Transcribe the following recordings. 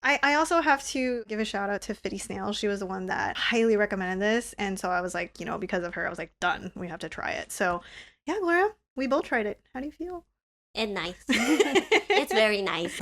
I also have to give a shout out to Fitty Snail. She was the one that highly recommended this. And so I was like, because of her, I was like, done. We have to try it. So yeah, Gloria, we both tried it. How do you feel? It's nice. It's very nice.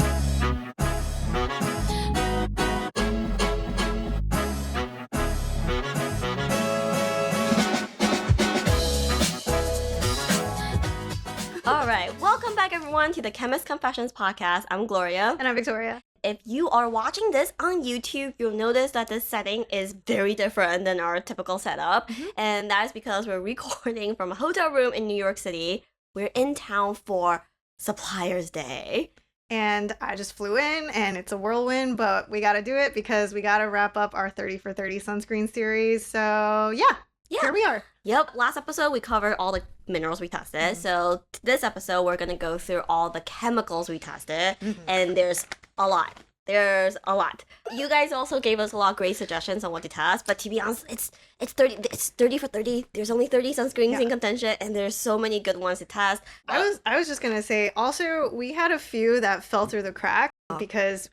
All right, welcome back everyone to the Chemist Confessions podcast. I'm Gloria. And I'm Victoria. If you are watching this on YouTube, you'll notice that this setting is very different than our typical setup. And that is because we're recording from a hotel room in New York City. We're in town for Suppliers Day. And I just flew in, and it's a whirlwind, but we got to do it because we got to wrap up our 30 for 30 sunscreen series. So yeah, here we are. Yep, last episode we covered all the minerals we tested. So this episode we're going to go through all the chemicals we tested, and there's a lot. You guys also gave us a lot of great suggestions on what to test, but to be honest, it's 30 for 30. There's only 30 sunscreens in contention, and there's so many good ones to test. I was just gonna say, also, we had a few that fell through the crack because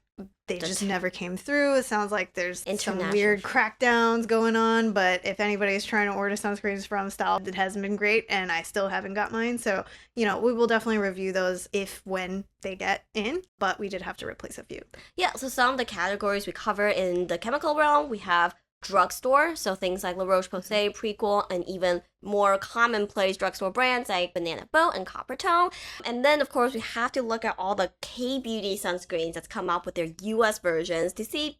they just never came through. It sounds like there's some weird crackdowns going on, but if anybody's trying to order sunscreens from Style, it hasn't been great, and I still haven't got mine. So, we will definitely review those when they get in, but we did have to replace a few. Yeah, so some of the categories we cover in the chemical realm, we have drugstore, so things like Roche-Posay, Prequel, and even more commonplace drugstore brands like Banana Boat and Copper Tone. And then, of course, we have to look at all the K-beauty sunscreens that's come up with their US versions to see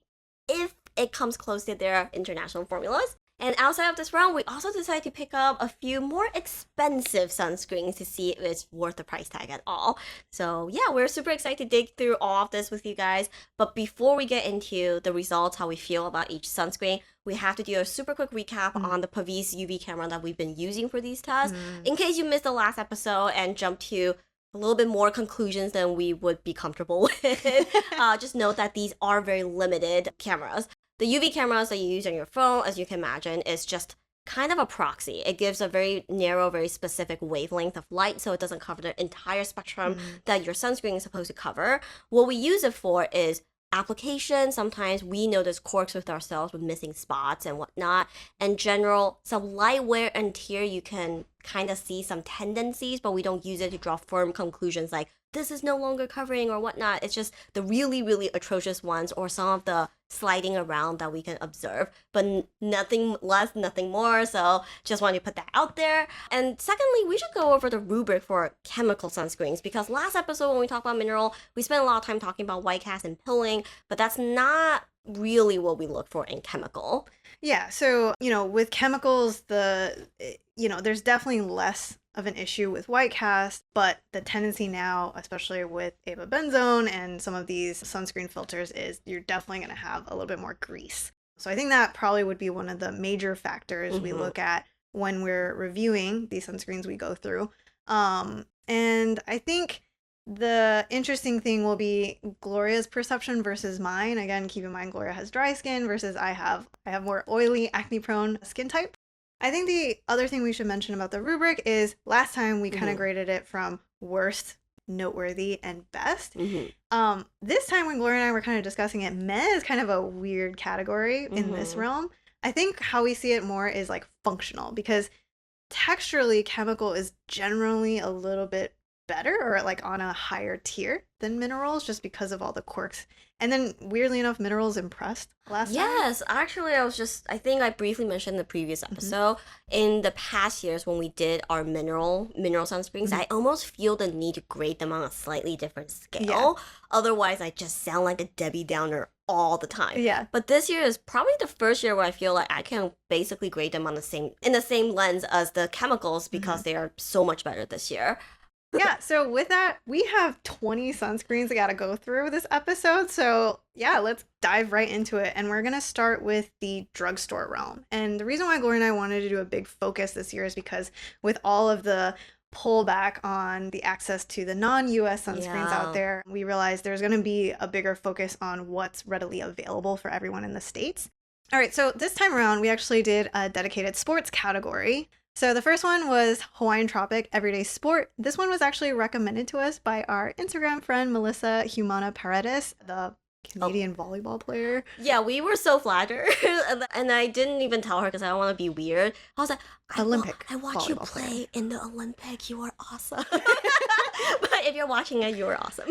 if it comes close to their international formulas. And outside of this round, we also decided to pick up a few more expensive sunscreens to see if it's worth the price tag at all. So yeah, we're super excited to dig through all of this with you guys. But before we get into the results, how we feel about each sunscreen, we have to do a super quick recap on the Pavis UV camera that we've been using for these tests. In case you missed the last episode and jumped to a little bit more conclusions than we would be comfortable with, just note that these are very limited cameras. The UV cameras that you use on your phone, as you can imagine, is just kind of a proxy. It gives a very narrow, very specific wavelength of light, so it doesn't cover the entire spectrum that your sunscreen is supposed to cover. What we use it for is application. Sometimes we notice quirks with ourselves with missing spots and whatnot. In general, some light wear and tear, you can kind of see some tendencies, but we don't use it to draw firm conclusions like this is no longer covering or whatnot. It's just the really, really atrocious ones or some of the sliding around that we can observe, but nothing less, nothing more. So just want to put that out there. And secondly, we should go over the rubric for chemical sunscreens, because last episode when we talked about mineral, we spent a lot of time talking about white cast and pilling, but that's not really what we look for in chemical. Yeah, so, with chemicals, there's definitely less of an issue with white cast, but the tendency now, especially with avobenzone and some of these sunscreen filters, is you're definitely going to have a little bit more grease. So I think that probably would be one of the major factors we look at when we're reviewing these sunscreens we go through. And I think the interesting thing will be Gloria's perception versus mine. Again, keep in mind Gloria has dry skin versus I have more oily, acne-prone skin type. I think the other thing we should mention about the rubric is last time we kind of graded it from worst, noteworthy, and best. This time when Gloria and I were kind of discussing it, meh is kind of a weird category in this realm. I think how we see it more is like functional, because texturally chemical is generally a little bit better or like on a higher tier than minerals just because of all the quirks. And then weirdly enough, minerals impressed last time. Yes, actually I think I briefly mentioned in the previous episode, in the past years when we did our mineral sunscreens, I almost feel the need to grade them on a slightly different scale. Otherwise I just sound like a Debbie Downer all the time. Yeah. But this year is probably the first year where I feel like I can basically grade them on in the same lens as the chemicals, because they are so much better this year. Yeah, so with that, we have 20 sunscreens we got to go through this episode. So yeah, let's dive right into it. And we're going to start with the drugstore realm. And the reason why Gloria and I wanted to do a big focus this year is because with all of the pullback on the access to the non-US sunscreens out there, we realized there's going to be a bigger focus on what's readily available for everyone in the States. All right, so this time around, we actually did a dedicated sports category. So the first one was Hawaiian Tropic Everyday Sport. This one was actually recommended to us by our Instagram friend, Melissa Humana Paredes. The Canadian volleyball player. Yeah, we were so flattered, and I didn't even tell her because I don't want to be weird. I was like, Olympic I watch you volleyball play player. in the Olympic. You are awesome. But if you're watching it, you are awesome.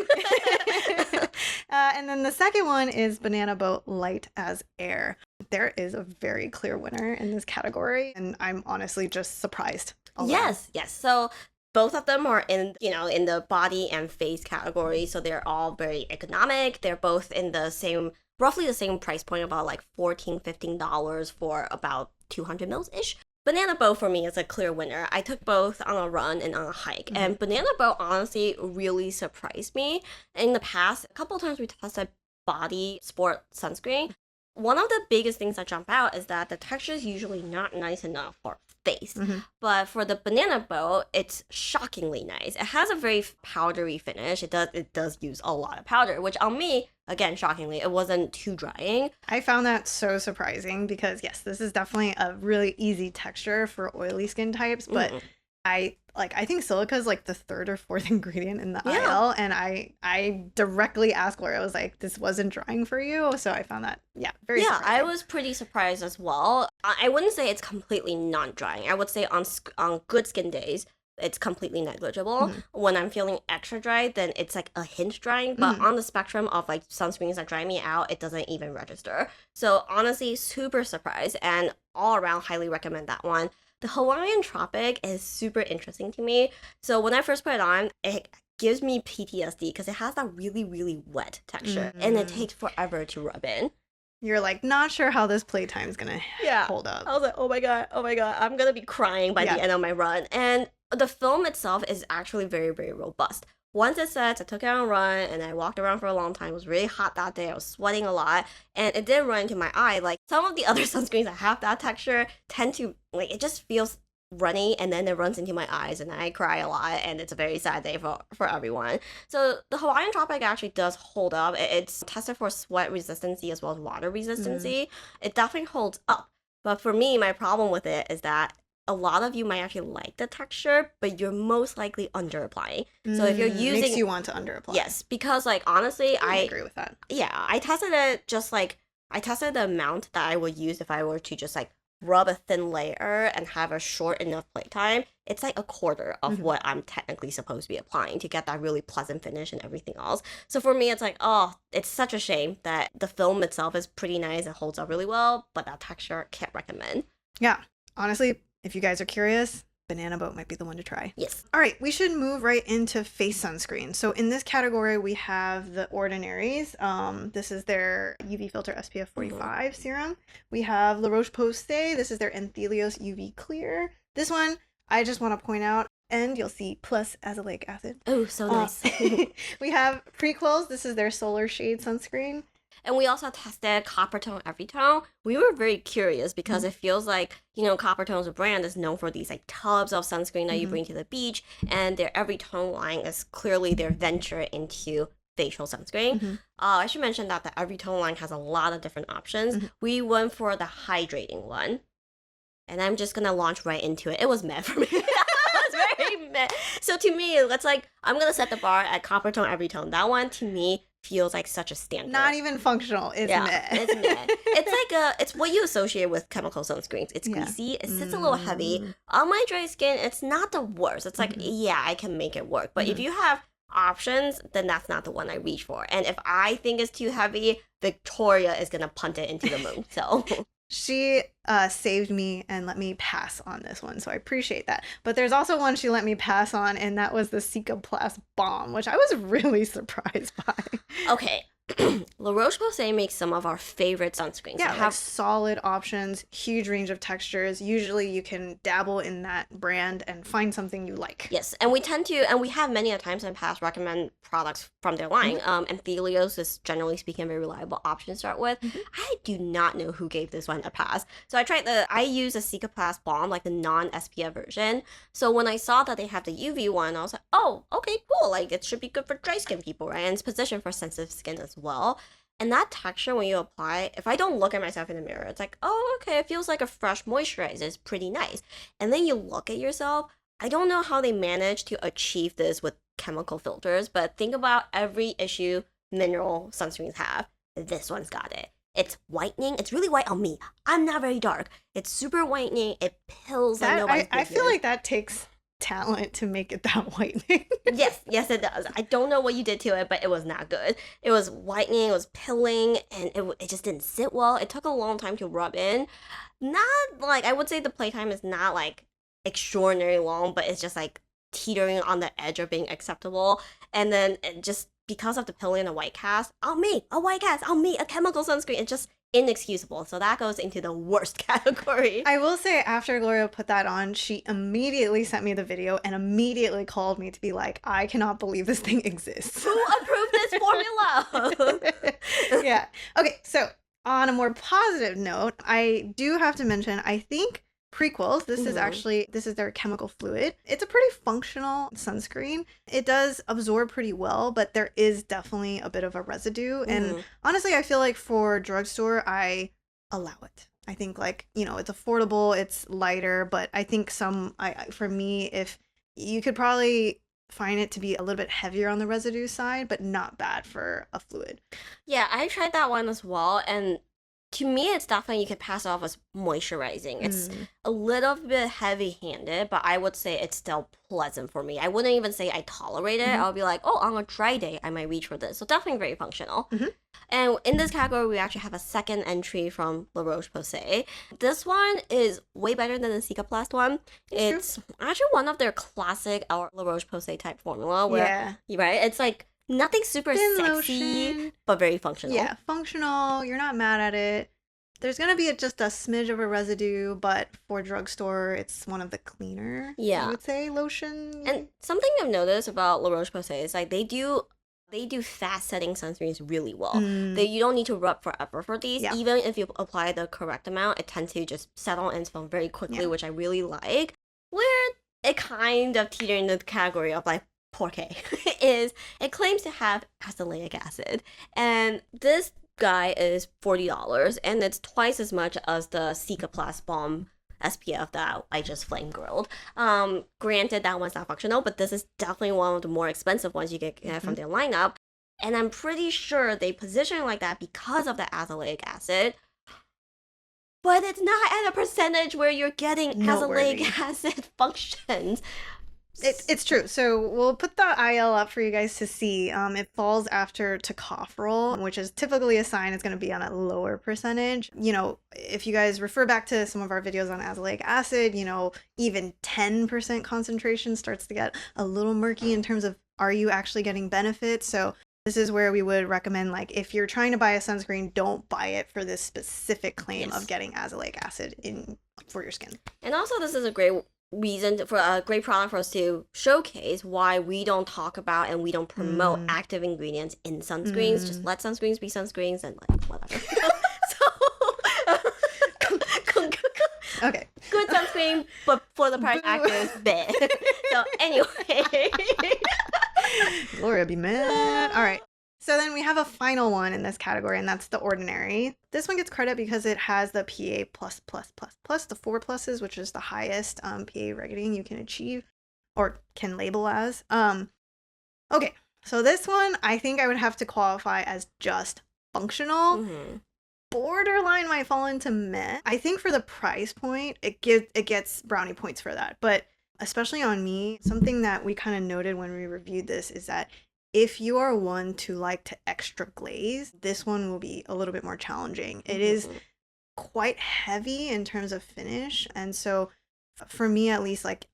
And then the second one is Banana Boat Light as Air. There is a very clear winner in this category, and I'm honestly just surprised. Yes. So both of them are in the body and face category, so they're all very economic. They're both in the same, roughly the same price point, about like $14-15 for about 200 mils ish. Banana Boat for me is a clear winner. I took both on a run and on a hike, and Banana Boat honestly really surprised me. In the past, a couple of times we tested body sport sunscreen. One of the biggest things that jump out is that the texture is usually not nice enough for face. But for the Banana Boat, it's shockingly nice. It has a very powdery finish. It does use a lot of powder, which on me, again, shockingly, it wasn't too drying. I found that so surprising because yes, this is definitely a really easy texture for oily skin types, but I think silica is like the third or fourth ingredient in the aisle, and I directly asked Laura, I was like, this wasn't drying for you? So I found that very surprising. I was pretty surprised as well. I wouldn't say it's completely non-drying. I would say on good skin days it's completely negligible. When I'm feeling extra dry, then it's like a hint drying, but on the spectrum of like sunscreens that dry me out, it doesn't even register. So honestly, super surprised, and all around highly recommend that one. The Hawaiian Tropic is super interesting to me. So when I first put it on, it gives me PTSD because it has that really, really wet texture and it takes forever to rub in. You're like, not sure how this playtime's gonna hold up. I was like, oh my god, I'm gonna be crying by the end of my run. And the film itself is actually very, very robust. Once it sets, I took it on a run and I walked around for a long time. It was really hot that day. I was sweating a lot and it didn't run into my eye. Like some of the other sunscreens that have that texture tend to, like, it just feels runny and then it runs into my eyes and I cry a lot and it's a very sad day for everyone. So the Hawaiian Tropic actually does hold up. It's tested for sweat resistancy as well as water resistancy. It definitely holds up. But for me, my problem with it is that a lot of you might actually like the texture, but you're most likely under applying. So if you're using, makes you want to under apply. Yes, because like honestly, I agree with that. Yeah, I tested it I tested the amount that I would use if I were to just like rub a thin layer and have a short enough playtime. It's like a quarter of what I'm technically supposed to be applying to get that really pleasant finish and everything else. So for me, it's like, oh, it's such a shame that the film itself is pretty nice and holds up really well, but that texture, can't recommend. Yeah, honestly, if you guys are curious, Banana Boat might be the one to try. Yes. All right, we should move right into face sunscreen. So in this category, we have the Ordinaries. This is their UV filter SPF 45 serum. We have La Roche-Posay. This is their Anthelios UV Clear. This one, I just want to point out, and you'll see plus azelaic acid. Oh, so nice. We have Prequels. This is their Solar Shade sunscreen. And we also tested Coppertone Everytone. We were very curious because it feels like, Coppertone's brand is known for these like tubs of sunscreen that you bring to the beach, and their Everytone line is clearly their venture into facial sunscreen. I should mention that the Everytone line has a lot of different options. We went for the hydrating one, and I'm just gonna launch right into it. It was meh for me. It was very meh. So to me, it's like, I'm gonna set the bar at Coppertone Everytone. That one to me feels like such a standard. Not even functional. It's meh. It's meh. It's like it's what you associate with chemical sunscreens. It's greasy. It sits a little heavy. On my dry skin, it's not the worst. It's like, I can make it work. But if you have options, then that's not the one I reach for. And if I think it's too heavy, Victoria is gonna punt it into the moon. So she saved me and let me pass on this one, so I appreciate that. But there's also one she let me pass on, and that was the Cicaplast Balm, which I was really surprised by. Okay. La Roche-Posay makes some of our favorite sunscreens. Yeah, have solid options, huge range of textures. Usually you can dabble in that brand and find something you like. Yes, and we have many a times in the past recommend products from their line. Anthelios is generally speaking a very reliable option to start with. I do not know who gave this one a pass. So I use a Cicaplast Balm, like the non-SPF version. So when I saw that they have the UV one, I was like, oh, okay, cool. Like it should be good for dry skin people, right? And it's positioned for sensitive skin as well. And that texture, when you apply, if I don't look at myself in the mirror, it's like, oh, okay, it feels like a fresh moisturizer. It's pretty nice. And then you look at yourself. I don't know how they managed to achieve this with chemical filters, but think about every issue mineral sunscreens have. this one's got it. It's whitening. It's really white on me. I'm not very dark. It's super whitening. It pills like nobody's I feel business. like that takes talent to make it that whitening. Yes, it does. I don't know what you did to it, but it was not good. It was whitening, it was pilling, and it just didn't sit well. It took a long time to rub in. Not like, I would say the playtime is not like extraordinarily long, but it's just like teetering on the edge of being acceptable. And then just because of the pilling and the white cast, I'll make a white cast, I'll make a chemical sunscreen. It's just inexcusable. So that goes into the worst category. I will say, after Gloria put that on, she immediately sent me the video and immediately called me to be like, I cannot believe this thing exists. Who approved this formula? Yeah. Okay, so on a more positive note, I do have to mention, I think Prequels, this is their chemical fluid. It's a pretty functional sunscreen. It does absorb pretty well, but there is definitely a bit of a residue. And honestly, I feel like for Drugstore, I allow it. I think, like, you know, it's affordable, it's lighter, but I think for me, if you could probably find it to be a little bit heavier on the residue side, but not bad for a fluid. Yeah, I tried that one as well, and to me, it's definitely, you could pass it off as moisturizing. It's a little bit heavy-handed, but I would say it's still pleasant for me. I wouldn't even say I tolerate it. I'll be like, oh, on a dry day, I might reach for this. So definitely very functional. And in this category, we actually have a second entry from La Roche-Posay. This one is way better than the Cicaplast one. It's actually one of their classic La Roche-Posay type formula where, right, it's like nothing super Thin sexy, lotion, but very functional. Yeah, functional. You're not mad at it. There's going to be just a smidge of a residue, but for Drugstore, it's one of the cleaner, I would say, lotion. And something I've noticed about La Roche-Posay is like they do fast setting sunscreens really well. You don't need to rub forever for these. Even if you apply the correct amount, it tends to just settle and foam very quickly, which I really like. Where it kind of teeter in the category of like Porque is it claims to have azelaic acid, and this guy is $40, and it's twice as much as the Cicaplast Balm SPF that I just flame grilled. Granted, that one's not functional, but this is definitely one of the more expensive ones you get from their lineup, and I'm pretty sure they position it like that because of the azelaic acid. But it's not at a percentage where you're getting azelaic acid functions. It's true. So we'll put the IL up for you guys to see. It falls after tocopherol, which is typically a sign it's going to be on a lower percentage. You know, if you guys refer back to some of our videos on azelaic acid, you know, even 10% concentration starts to get a little murky in terms of, are you actually getting benefits? So this is where we would recommend, like, if you're trying to buy a sunscreen, don't buy it for this specific claim of getting azelaic acid for your skin. And also, this is a great reason for a great product for us to showcase why we don't talk about and we don't promote active ingredients in sunscreens. Just let sunscreens be sunscreens and like whatever. Okay. Good sunscreen, but for the price actors, bad. So anyway. Gloria be mad. All right. So then we have a final one in this category, and that's the Ordinary. This one gets credit because it has the PA++++, the 4 pluses, which is the highest PA rating you can achieve or can label as. Okay, so this one I think I would have to qualify as just functional. Borderline might fall into meh. I think for the price point, it gets brownie points for that. But especially on me, something that we kind of noted when we reviewed this is that if you are one to like to extra glaze, this one will be a little bit more challenging. It is quite heavy in terms of finish, and so for me at least, like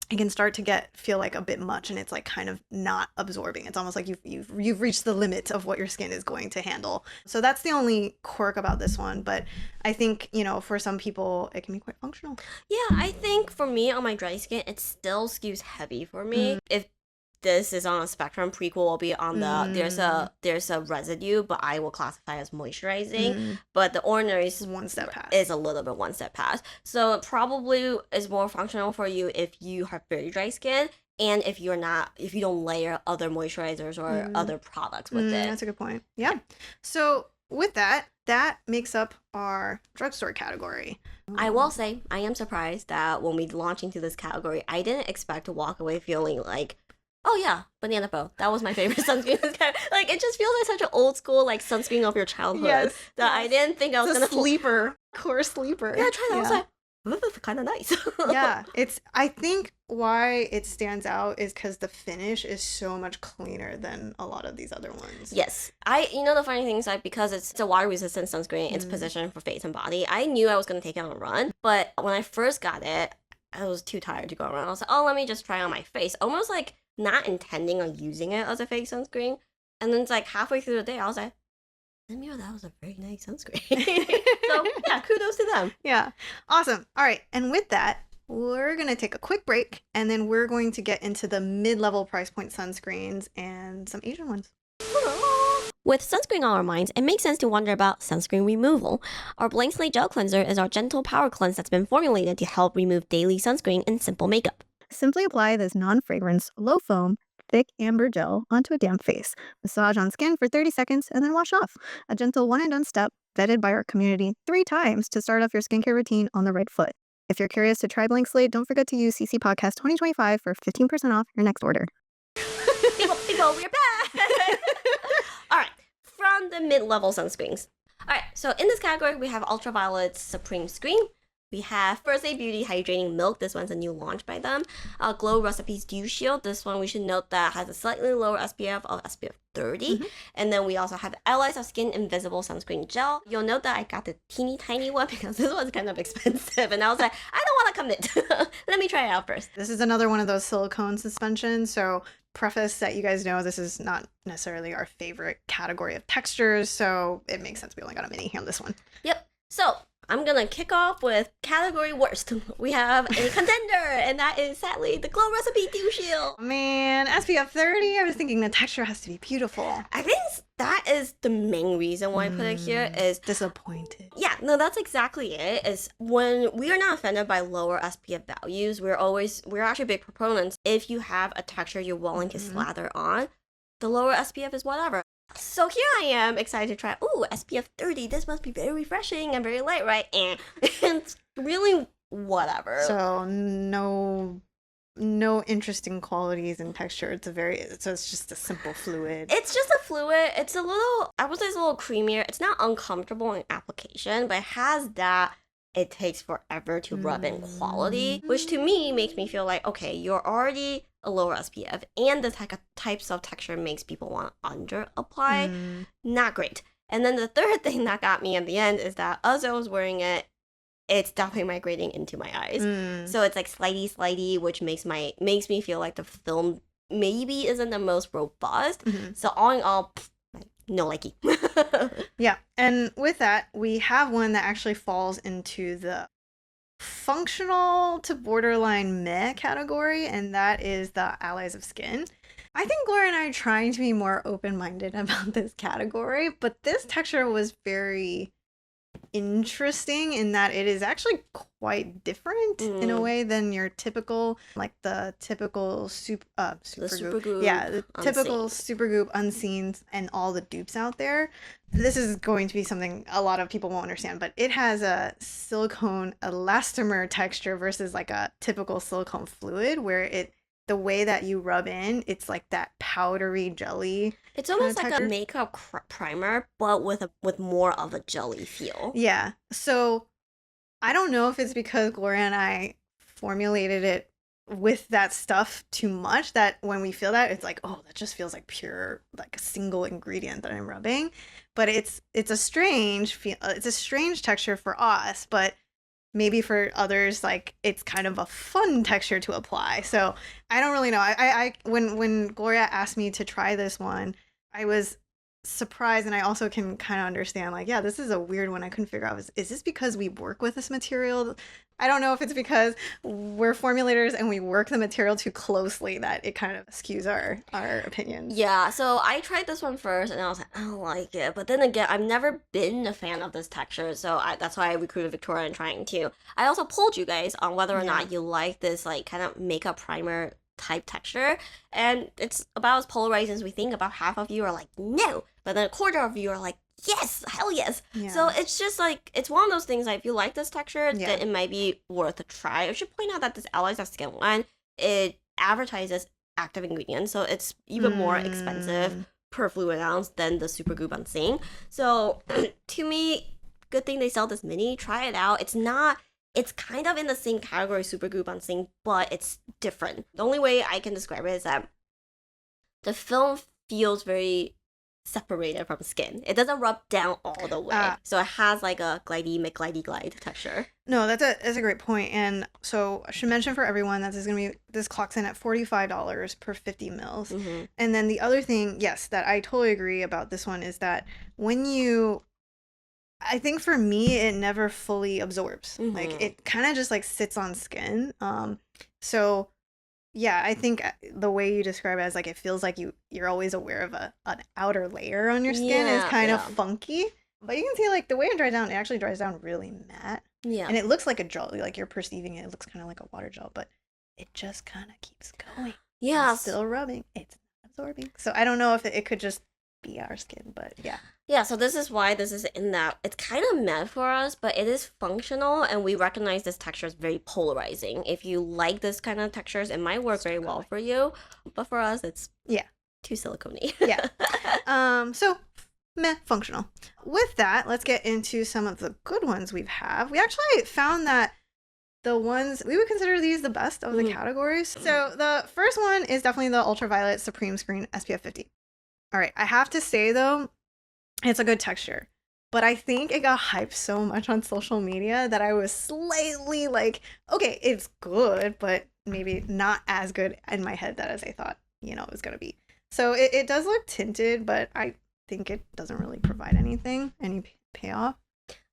it can start to feel like a bit much, and it's like kind of not absorbing. It's almost like you've reached the limit of what your skin is going to handle. So that's the only quirk about this one, but I think, you know, for some people it can be quite functional. Yeah, I think for me on my dry skin, it still skews heavy for me. If this is on a spectrum, Prequel will be on the there's a residue, but I will classify as moisturizing. But the Ordinary is one step past. Is a little bit one step past. So it probably is more functional for you if you have very dry skin and if you don't layer other moisturizers or other products with it. That's a good point. Yeah. So with that makes up our Drugstore category. I will say I am surprised that when we launched into this category, I didn't expect to walk away feeling like Oh yeah, banana boat. That was my favorite sunscreen. Like it just feels like such an old school like sunscreen of your childhood that I didn't think I was It's a gonna sleeper, core sleeper. Yeah, I tried that. I was like, this is kind of nice. Yeah, I think why it stands out is because the finish is so much cleaner than a lot of these other ones. Yes. The funny thing is like because it's a water resistant sunscreen, it's positioned for face and body. I knew I was gonna take it on a run, but when I first got it, I was too tired to go around. I was like, oh, let me just try it on my face. Almost like not intending on using it as a face sunscreen. And then it's like halfway through the day, I was like, Samuel, that was a very nice sunscreen. So yeah, kudos to them. Yeah. Awesome. All right. And with that, we're going to take a quick break and then we're going to get into the mid-level price point sunscreens and some Asian ones. With sunscreen on our minds, it makes sense to wonder about sunscreen removal. Our Blank Slate Gel Cleanser is our gentle power cleanse that's been formulated to help remove daily sunscreen and simple makeup. Simply apply this non-fragrance, low-foam, thick amber gel onto a damp face. Massage on skin for 30 seconds and then wash off. A gentle one-and-done step vetted by our community 3 times to start off your skincare routine on the right foot. If you're curious to try Blank Slate, don't forget to use CC Podcast 2025 for 15% off your next order. People, we're back! All right, from the mid-level sunscreens. All right, so in this category, we have Ultraviolet's Supreme Screen. We have First Aid Beauty Hydrating Milk. This one's a new launch by them. Glow Recipes Dew Shield. This one we should note that has a slightly lower SPF of SPF 30. And then we also have Allies of Skin Invisible Sunscreen Gel. You'll note that I got the teeny tiny one because this one's kind of expensive. And I was like, I don't want to commit. Let me try it out first. This is another one of those silicone suspensions. So preface that you guys know this is not necessarily our favorite category of textures. So it makes sense we only got a mini here on this one. Yep. So I'm gonna kick off with category worst. We have a contender, and that is sadly the Glow Recipe Dew Shield. Man, SPF 30, I was thinking the texture has to be beautiful. I think that is the main reason why I put it here is disappointed. Yeah, no, that's exactly it. Is when we are not offended by lower SPF values, we're actually big proponents. If you have a texture you're willing to slather on, the lower SPF is whatever. So here I am, excited to try, SPF 30, this must be very refreshing and very light, right? And it's really whatever. So no interesting qualities and texture. It's just a simple fluid. It's just a fluid. It's a little, I would say it's a little creamier. It's not uncomfortable in application, but it has that it takes forever to rub in quality, which to me makes me feel like, okay, you're already a lower SPF, and the types of texture makes people want to under apply. Not great. And then the third thing that got me in the end is that as I was wearing it, it's definitely migrating into my eyes. So it's like slidey, which makes me feel like the film maybe isn't the most robust. So all in all, no likey. Yeah, and with that, we have one that actually falls into the functional to borderline meh category, and that is the Allies of Skin. I think Gloria and I are trying to be more open-minded about this category, but this texture was very interesting in that it is actually quite different in a way than your typical, like the typical Supergoop. Yeah, the typical Supergoop Unseen and all the dupes out there. This is going to be something a lot of people won't understand, but it has a silicone-elastomer texture versus like a typical silicone fluid where the way that you rub in, it's like that powdery jelly. It's almost like a makeup primer, but with more of a jelly feel. Yeah. So I don't know if it's because Gloria and I formulated it with that stuff too much that when we feel that, it's like, oh, that just feels like pure, like a single ingredient that I'm rubbing. But it's a strange texture for us, but maybe for others, like it's kind of a fun texture to apply. So I don't really know. I when Gloria asked me to try this one, I was surprised, and I also can kind of understand, like, yeah, this is a weird one. I couldn't figure out, is this because we work with this material? I don't know if it's because we're formulators and we work the material too closely that it kind of skews our opinions. Yeah, so I tried this one first and I was like, I don't like it. But then again, I've never been a fan of this texture, so that's why I recruited Victoria and trying to. I also polled you guys on whether or not you like this like kind of makeup primer type texture, and it's about as polarizing as we think. About half of you are like, no, but then a quarter of you are like, yes, hell yes. Yeah. So it's just like, it's one of those things, like if you like this texture, then it might be worth a try. I should point out that this Allies of Skin one, it advertises active ingredient, so it's even more expensive per fluid ounce than the super goop I'm seeing. So to me, good thing they sell this mini. Try it out. It's kind of in the same category super goop I'm seeing, but it's different. The only way I can describe it is that the film feels very separated from skin. It doesn't rub down all the way. So it has like a glidey McGlidey-glide texture. No, that's a great point. And so I should mention for everyone that this clocks in at $45 per 50 mils. Mm-hmm. And then the other thing, yes, that I totally agree about this one is that I think for me, it never fully absorbs. Mm-hmm. Like it kind of just like sits on skin. So yeah, I think the way you describe it as like it feels like you're always aware of an outer layer on your skin is kind of funky. But you can see like the way it dries down, it actually dries down really matte. Yeah. And it looks like a gel, like you're perceiving it. It looks kind of like a water gel, but it just kind of keeps going. Yeah. It's still rubbing. It's not absorbing. So I don't know if it could just be our skin, but yeah. Yeah, so this is why this is in that it's kind of meant for us, but it is functional, and we recognize this texture is very polarizing. If you like this kind of textures, it might work very well for you, but for us, it's too silicone-y. Yeah. So meh, functional. With that, let's get into some of the good ones we have. We actually found that the ones we would consider these the best of the categories. So the first one is definitely the Ultraviolet Supreme Screen SPF 50. All right, I have to say though, it's a good texture, but I think it got hyped so much on social media that I was slightly like, okay, it's good, but maybe not as good in my head that as I thought, it was going to be. So it does look tinted, but I think it doesn't really provide any payoff.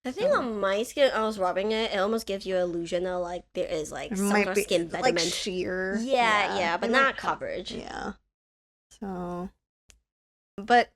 I think on my skin, I was rubbing it. It almost gives you an illusion of like there is like some sort of skin betterment, like sheer. Yeah, but not coverage. Yeah. So, but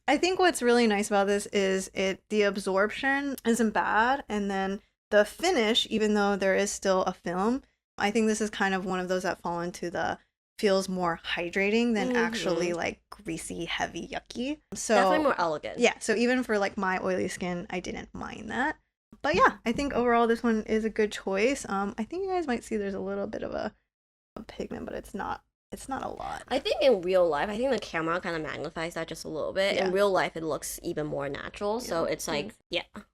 I think what's really nice about this is the absorption isn't bad, and then the finish, even though there is still a film, I think this is kind of one of those that fall into the feels more hydrating than actually like greasy, heavy, yucky. So definitely more elegant. Yeah, so even for like my oily skin, I didn't mind that. But yeah, I think overall this one is a good choice. I think you guys might see there's a little bit of a pigment, but it's not a lot. I think in real life, I think the camera kind of magnifies that just a little bit. Yeah. In real life, it looks even more natural. So it's like,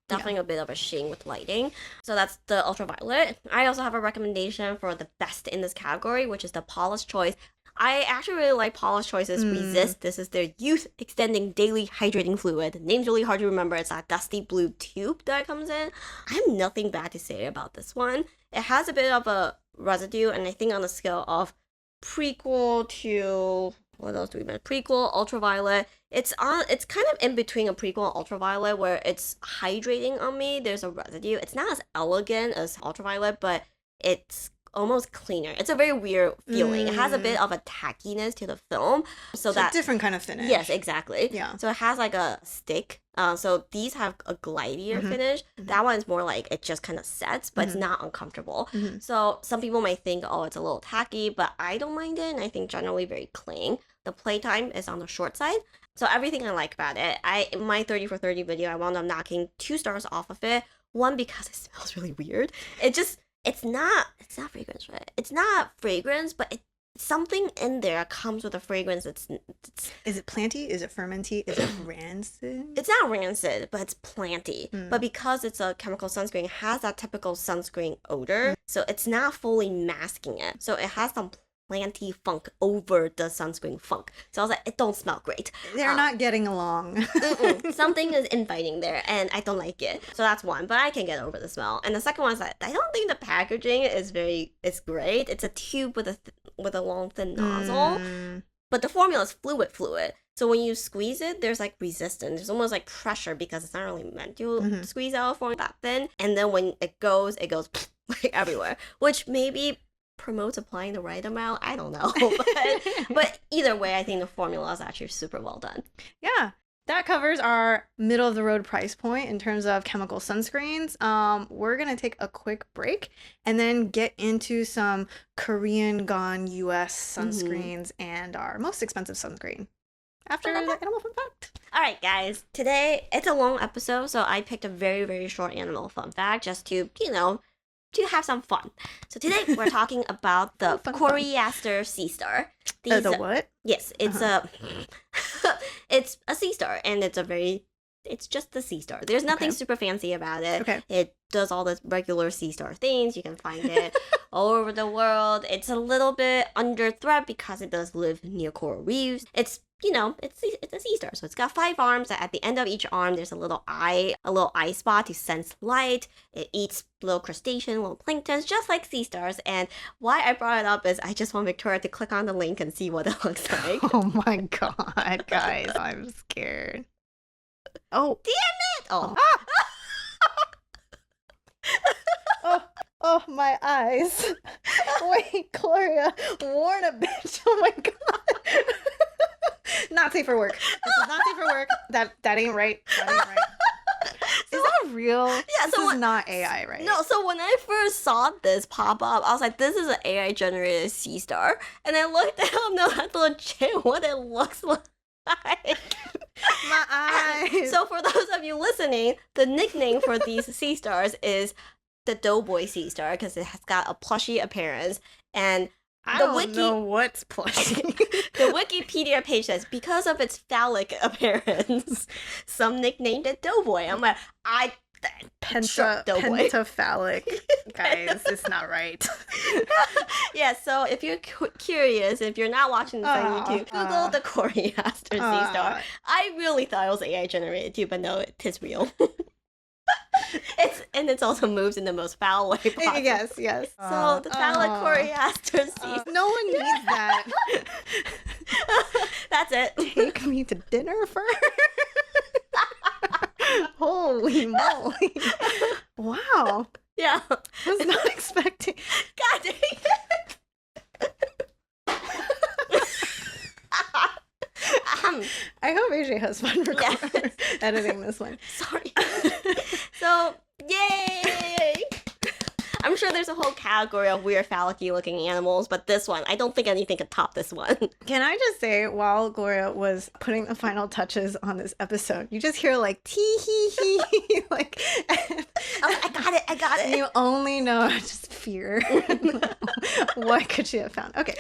definitely a bit of a sheen with lighting. So that's the ultraviolet. I also have a recommendation for the best in this category, which is the Paula's Choice. I actually really like Paula's Choice's Resist. This is their Youth Extending Daily Hydrating Fluid. The name's really hard to remember. It's that dusty blue tube that comes in. I have nothing bad to say about this one. It has a bit of a residue, and I think on the scale of prequel to what else do we mean? Prequel, ultraviolet. It's kind of in between a prequel and ultraviolet where it's hydrating on me. There's a residue. It's not as elegant as ultraviolet, but it's almost cleaner. It's a very weird feeling. It has a bit of a tackiness to the film. So it's a different kind of finish. Yes, exactly. Yeah. So it has like a stick. So these have a glidier finish. That one is more like it just kind of sets, but it's not uncomfortable. So some people might think, oh, it's a little tacky, but I don't mind it, and I think generally very clean. The playtime is on the short side. So everything I like about it. In my 30 for 30 video, I wound up knocking 2 stars off of it. One, because it smells really weird. It's not fragrance, right? It's not fragrance, but something in there comes with a fragrance. Is it planty? Is it fermenty? Is it rancid? It's not rancid, but it's planty. But because it's a chemical sunscreen, it has that typical sunscreen odor. So it's not fully masking it. So it has some planty funk over the sunscreen funk. So I was like, it don't smell great. They're not getting along. Something is inviting there, and I don't like it. So that's one, but I can get over the smell. And the second one is that I don't think the packaging is great. It's a tube with a long thin nozzle, but the formula is fluid. So when you squeeze it, there's like resistance. There's almost like pressure because it's not really meant to squeeze out a formula that thin. And then when it goes like everywhere, which maybe promotes applying the right amount. I don't know. But either way, I think the formula is actually super well done. Yeah. That covers our middle of the road price point in terms of chemical sunscreens. We're going to take a quick break and then get into some Korean gone US sunscreens and our most expensive sunscreen after the animal fun fact. All right, guys. Today, it's a long episode, so I picked a very, very short animal fun fact just to, to have some fun. So today we're talking about the Coriaster Sea Star. The what? Yes, it's it's a sea star, and it's just the sea star. There's nothing super fancy about it. Okay. It does all the regular sea star things. You can find it all over the world. It's a little bit under threat because it does live near coral reefs. It's a sea star. So it's got 5 arms. At the end of each arm, there's a little eye spot to sense light. It eats little crustaceans, little planktons, just like sea stars. And why I brought it up is I just want Victoria to click on the link and see what it looks like. Oh my god, guys, I'm scared. Oh, damn it! Oh. Oh, my eyes. Wait, Gloria, warn a bitch. Oh my god. Not safe for work. This is not safe for work. That ain't right. That ain't right. Is that real? Yeah, this is not AI, right? No, so when I first saw this pop up, I was like, this is an AI generated sea star. And I looked at that little chip, what it looks like. My eyes. So for those of you listening, the nickname for these sea stars is the Doughboy Sea Star because it has got a plushy appearance. And I don't know what's plushy. The Wikipedia page says because of its phallic appearance, some nicknamed it Doughboy. I'm like, Pentaphalic. Guys, it's not right. Yeah, so if you're curious, if you're not watching this on YouTube, Google the Coriaster Sea Star. I really thought it was AI generated too, but no, it is real. It also moves in the most foul way possible. Yes. So the phallic Coriaster Sea Star. No one needs that. That's it. Take me to dinner first. Holy moly. Wow. Yeah. Was not expecting. God dang it. I hope AJ has fun editing this one. Sorry. So, yay! I'm sure there's a whole category of weird phallic-y looking animals, but this one, I don't think anything could top this one. Can I just say, while Gloria was putting the final touches on this episode, you just hear like tee hee hee, like. I got it. You only know just fear. What could she have found? Okay.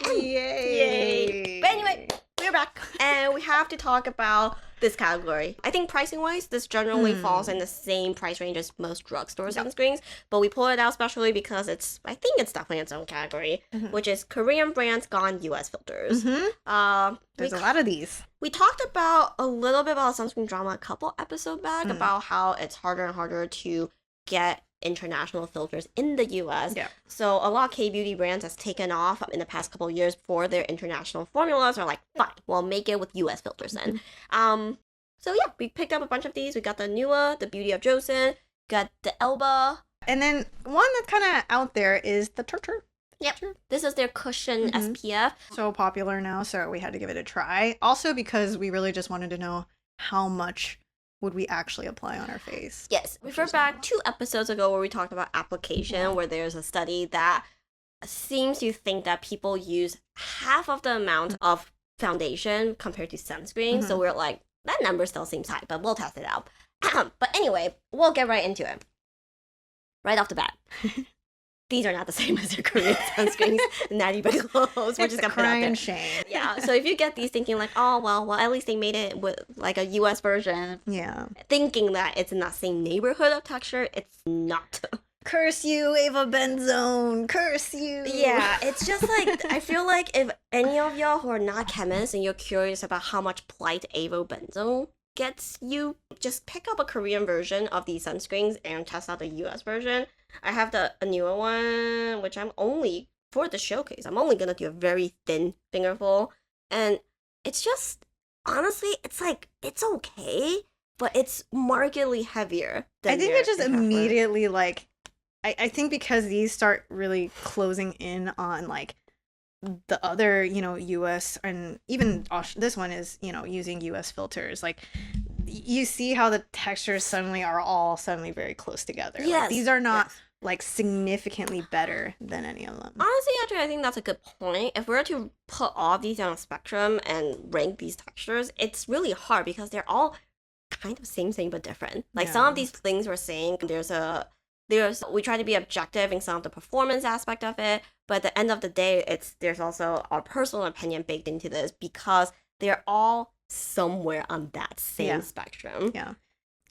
Yay. But anyway, we're back, and we have to talk about this category. I think pricing-wise, this generally falls in the same price range as most drugstore sunscreens, but we pull it out especially because I think it's definitely its own category, which is Korean brands gone US filters. There's a lot of these. We talked about a little bit about sunscreen drama a couple episodes back about how it's harder and harder to get international filters in the US. Yeah. So a lot of K-beauty brands has taken off in the past couple of years for their international formulas. Are like, fine, we'll make it with US filters then. So yeah, we picked up a bunch of these. We got the Nua, the Beauty of Joseon, got the Elba. And then one that's kind of out there is the Turtur. Yep. This is their cushion SPF. So popular now, so we had to give it a try. Also because we really just wanted to know how much would we actually apply on our face. Yes. Refer back 2 episodes ago where we talked about application, where there's a study that seems to think that people use half of the amount of foundation compared to sunscreen. So we're like, that number still seems high, but we'll test it out. But anyway, we'll get right into it. Right off the bat. These are not the same as your Korean sunscreens, Natty Bay Glows. We're just gonna put it out there. Shame. Yeah, so if you get these thinking like, oh, well, at least they made it with like a US version. Yeah. Thinking that it's in that same neighborhood of texture, it's not. Curse you, Ava Benzone. Curse you. Yeah, it's just like, I feel like if any of y'all who are not chemists and you're curious about how much plight Ava Benzone gets you, just pick up a Korean version of these sunscreens and test out the US version. I have a newer one, which for the showcase, I'm only gonna do a very thin fingerful. And it's just, honestly, it's like, it's okay, but it's markedly heavier than I think it just immediately, like, I think because these start really closing in on, like, the other, US, and even this one is, using US filters. Like, you see how the textures are all suddenly very close together. Yes. Like, these are not, like, significantly better than any of them. Honestly, actually, I think that's a good point. If we were to put all these on a spectrum and rank these textures, it's really hard because they're all kind of same but different. Like, some of these things we're saying, there's a we try to be objective in some of the performance aspect of it, but at the end of the day, there's also our personal opinion baked into this because they're all somewhere on that same spectrum. Yeah.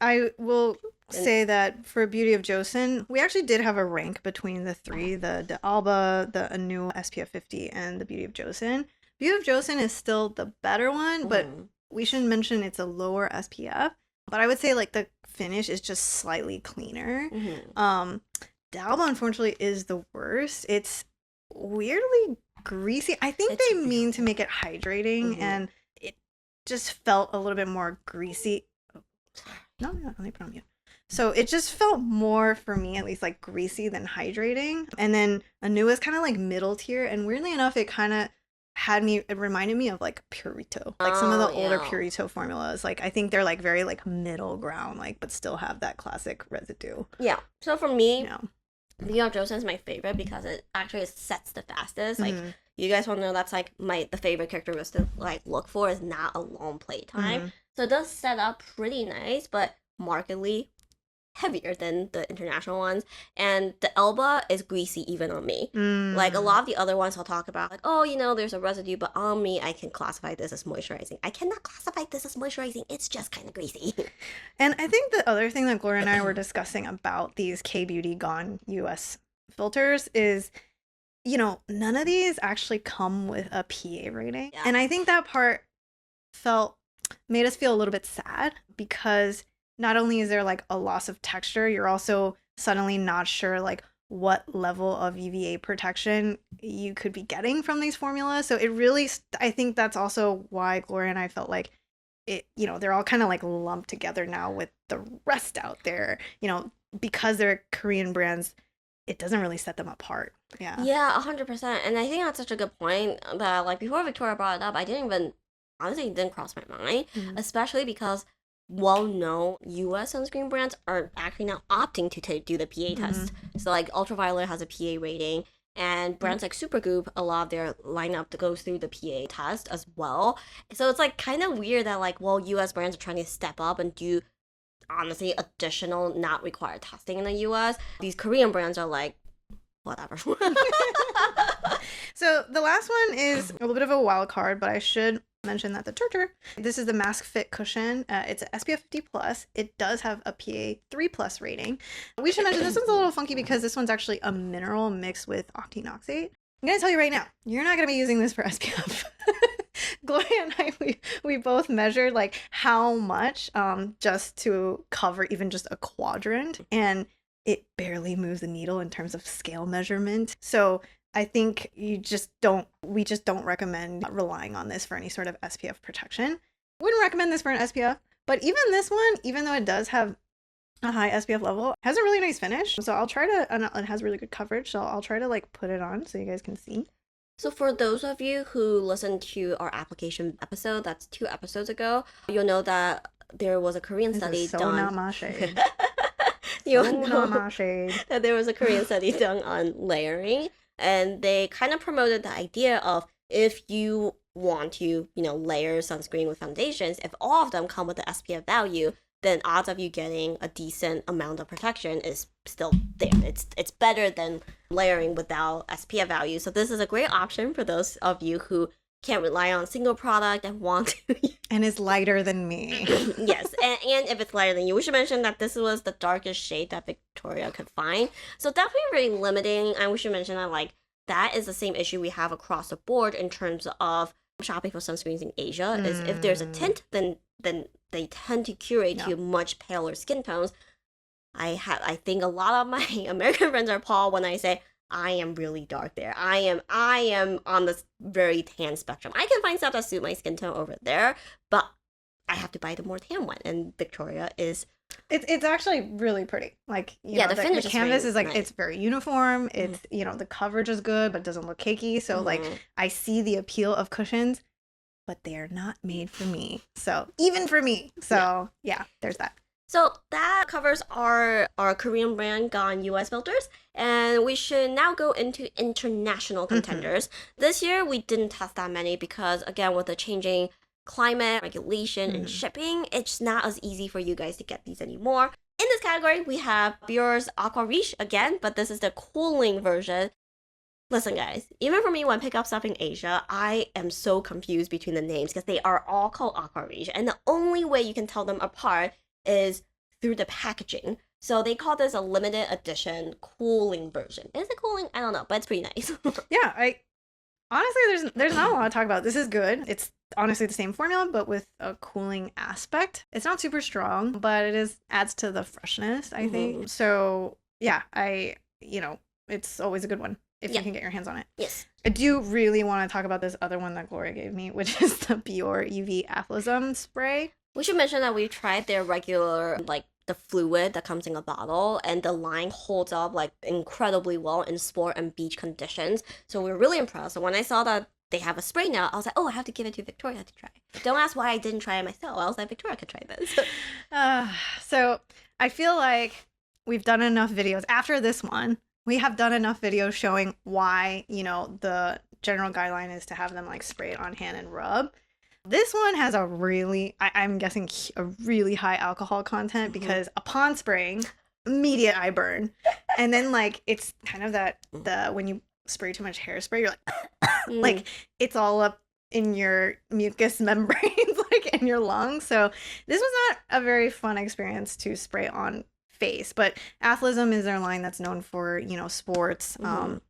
I will say that for Beauty of Joseon, we actually did have a rank between the three, the Alba, the Anu SPF 50, and the Beauty of Joseon. Beauty of Joseon is still the better one, but we should mention it's a lower SPF. But I would say like the finish is just slightly cleaner. The Alba, unfortunately, is the worst. It's weirdly greasy. I think they mean to make it hydrating, and it just felt a little bit more greasy. No, let me put on mute. So it just felt more, for me at least, like greasy than hydrating. And then Anu is kind of like middle tier, and weirdly enough, it reminded me of like Purito, like some of the older Purito formulas. Like I think they're like very like middle ground, like but still have that classic residue. Yeah. So for me, Beauty of Joseon is my favorite because it actually sets the fastest. Like you guys want to know, that's like the favorite characteristic like look for is not a long playtime. So it does set up pretty nice, but markedly heavier than the international ones. And the Elba is greasy even on me. Like a lot of the other ones I'll talk about, like, oh, there's a residue, but on me, I can classify this as moisturizing. I cannot classify this as moisturizing. It's just kind of greasy. And I think the other thing that Gloria and I were discussing about these K-Beauty Gone US filters is, none of these actually come with a PA rating. Yeah. And I think that part made us feel a little bit sad because not only is there like a loss of texture, you're also suddenly not sure like what level of UVA protection you could be getting from these formulas. So it really, I think that's also why Gloria and I felt like it, they're all kind of like lumped together now with the rest out there, because they're Korean brands. It doesn't really set them apart. Yeah. Yeah, 100%. And I think that's such a good point that like before Victoria brought it up, honestly, it didn't cross my mind, especially because well-known U.S. sunscreen brands are actually now opting to do the PA test. So like Ultraviolet has a PA rating, and brands like Supergoop, a lot of their lineup goes through the PA test as well. So it's like kind of weird that like, well, U.S. brands are trying to step up and do honestly additional not required testing in the U.S. These Korean brands are like, whatever. So the last one is a little bit of a wild card, but I should mention that the Turtur, this is the Mask Fit cushion. It's an SPF 50 plus. It does have a PA 3 plus rating. We should mention this one's a little funky because this one's actually a mineral mixed with octinoxate. I'm gonna tell you right now, you're not gonna be using this for SPF. Gloria and I, we both measured like how much just to cover even just a quadrant, and it barely moves the needle in terms of scale measurement. So I think we just don't recommend relying on this for any sort of SPF protection. Wouldn't recommend this for an SPF, but even this one, even though it does have a high SPF level, has a really nice finish. So I'll try to, and it has really good coverage, so I'll try to like put it on so you guys can see. So for those of you who listened to our application episode, that's 2 episodes ago, you'll know that there was a Korean study done. Not my shade. Not my shade. That there was a Korean study done on layering. And they kind of promoted the idea of if you want to, layer sunscreen with foundations, if all of them come with the SPF value, then odds of you getting a decent amount of protection is still there. It's better than layering without SPF value. So this is a great option for those of you who can't rely on a single product and want to. And is lighter than me. Yes, and if it's lighter than you, we should mention that this was the darkest shade that Victoria could find. So definitely very limiting, and we should mention that like that is the same issue we have across the board in terms of shopping for sunscreens in Asia. Is if there's a tint, then they tend to curate to much paler skin tones. I think a lot of my American friends are appalled when I say I am really dark there. I am on this very tan spectrum. I can find stuff that suit my skin tone over there, but I have to buy the more tan one. And Victoria is. It's actually really pretty. Like the finish, the canvas is like nice. It's very uniform. It's the coverage is good, but doesn't look cakey. So like I see the appeal of cushions, but they are not made for me. So even for me. So yeah there's that. So that covers our Korean brand Gone US filters, and we should now go into international contenders. This year we didn't test that many because again with the changing climate, regulation, and shipping, it's not as easy for you guys to get these anymore. In this category, we have Bior's Aqua Riche again, but this is the cooling version. Listen, guys, even for me, when pick up stuff in Asia, I am so confused between the names because they are all called Aqua Riche, and the only way you can tell them apart is through the packaging. So they call this a limited edition cooling version. Is it cooling? I don't know, but it's pretty nice. Yeah, I honestly, there's not a lot to talk about. This is good. It's honestly the same formula, but with a cooling aspect. It's not super strong, but it adds to the freshness, I think. So yeah, it's always a good one if you can get your hands on it. Yes. I do really want to talk about this other one that Gloria gave me, which is the Bior UV Apholism spray. We should mention that we tried their regular, like, the fluid that comes in a bottle, and the line holds up like incredibly well in sport and beach conditions. So we were really impressed. So when I saw that they have a spray now, I was like, oh, I have to give it to Victoria to try. Don't ask why I didn't try it myself. I was like, Victoria could try this. So I feel like we've done enough videos. After this one, we have done enough videos showing why, the general guideline is to have them like spray it on hand and rub. This one has a really, I'm guessing, a really high alcohol content because upon spraying, immediate eye burn. And then like it's kind of when you spray too much hairspray, you're like, like it's all up in your mucous membranes, like in your lungs. So this was not a very fun experience to spray on face. But Apholism is their line that's known for, sports, and